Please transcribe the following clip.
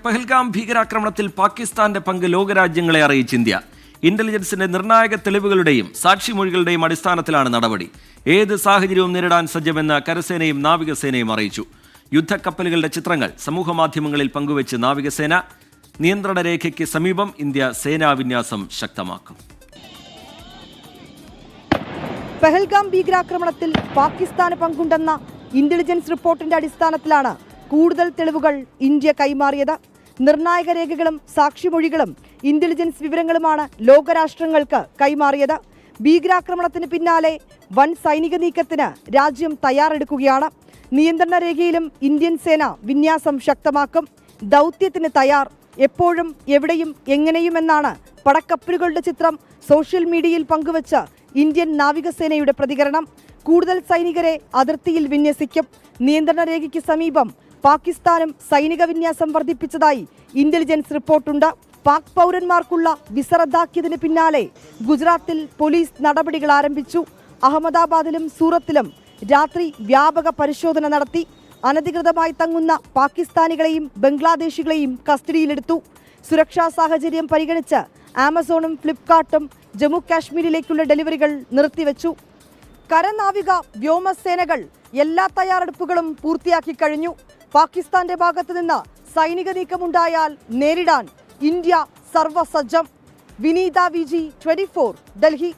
പഹൽഗാം ഭീകരാക്രമണത്തിൽ പാകിസ്ഥാന്റെ പങ്ക് ലോകരാജ്യങ്ങളെ അറിയിച്ച് ഇന്ത്യ. ഇന്റലിജൻസിന്റെ നിർണായക തെളിവുകളുടെയും സാക്ഷിമൊഴികളുടെയും അടിസ്ഥാനത്തിലാണ് നടപടി. ഏത് സാഹചര്യവും നേരിടാൻ സജ്ജമെന്ന് കരസേനയും നാവികസേനയും അറിയിച്ചു. യുദ്ധക്കപ്പലുകളുടെ ചിത്രങ്ങൾ സമൂഹമാധ്യമങ്ങളിൽ പങ്കുവച്ച് നാവികസേന. നിയന്ത്രണ രേഖയ്ക്ക് സമീപം ഇന്ത്യ സേനാവിന്യാസം ശക്തമാക്കും. പഹൽഗാം ഭീകരാക്രമണത്തിൽ പാകിസ്ഥാന് പങ്കുണ്ടെന്ന ഇന്റലിജൻസ് റിപ്പോർട്ടിന്റെ അടിസ്ഥാനത്തിലാണ് കൂടുതൽ തെളിവുകൾ ഇന്ത്യ കൈമാറിയത്. നിർണായക രേഖകളും സാക്ഷിമൊഴികളും ഇന്റലിജൻസ് വിവരങ്ങളുമാണ് ലോകരാഷ്ട്രങ്ങൾക്ക് കൈമാറിയത്. ഭീകരാക്രമണത്തിന് പിന്നാലെ വൻ സൈനിക നീക്കത്തിന് രാജ്യം തയ്യാറെടുക്കുകയാണ്. നിയന്ത്രണ രേഖയിലും ഇന്ത്യൻ സേന വിന്യാസം ശക്തമാക്കും. ദൗത്യത്തിന് തയ്യാർ. എപ്പോഴും എവിടെയും എങ്ങനെയുമെന്നാണ് പടക്കപ്പലുകളുടെ ചിത്രം സോഷ്യൽ മീഡിയയിൽ പങ്കുവച്ച് ഇന്ത്യൻ നാവികസേനയുടെ പ്രതികരണം. കൂടുതൽ സൈനികരെ അതിർത്തിയിൽ വിന്യസിക്കും. നിയന്ത്രണ രേഖയ്ക്ക് സമീപം പാകിസ്ഥാനും സൈനിക വിന്യാസം വർദ്ധിപ്പിച്ചതായി ഇന്റലിജൻസ് റിപ്പോർട്ടുണ്ട്. പാക് പൗരന്മാർക്കുള്ള വിസ റദ്ദാക്കിയതിന് പിന്നാലെ ഗുജറാത്തിൽ പോലീസ് നടപടികൾ ആരംഭിച്ചു. അഹമ്മദാബാദിലും സൂറത്തിലും രാത്രി വ്യാപക പരിശോധന നടത്തി. അനധികൃതമായി തങ്ങുന്ന പാകിസ്ഥാനികളെയും ബംഗ്ലാദേശികളെയും കസ്റ്റഡിയിലെടുത്തു. സുരക്ഷാ സാഹചര്യം പരിഗണിച്ച് ആമസോണും ഫ്ലിപ്കാർട്ടും ജമ്മു കാശ്മീരിലേക്കുള്ള ഡെലിവറികൾ നിർത്തിവെച്ചു. കരനാവിക വ്യോമസേനകൾ എല്ലാ തയ്യാറെടുപ്പുകളും പൂർത്തിയാക്കി കഴിഞ്ഞു. പാകിസ്ഥാന്റെ ഭാഗത്തു നിന്ന് സൈനിക നീക്കമുണ്ടായാൽ നേരിടാൻ ഇന്ത്യ സർവസജ്ജം. വിനീത വിജി, 24, ഡൽഹി.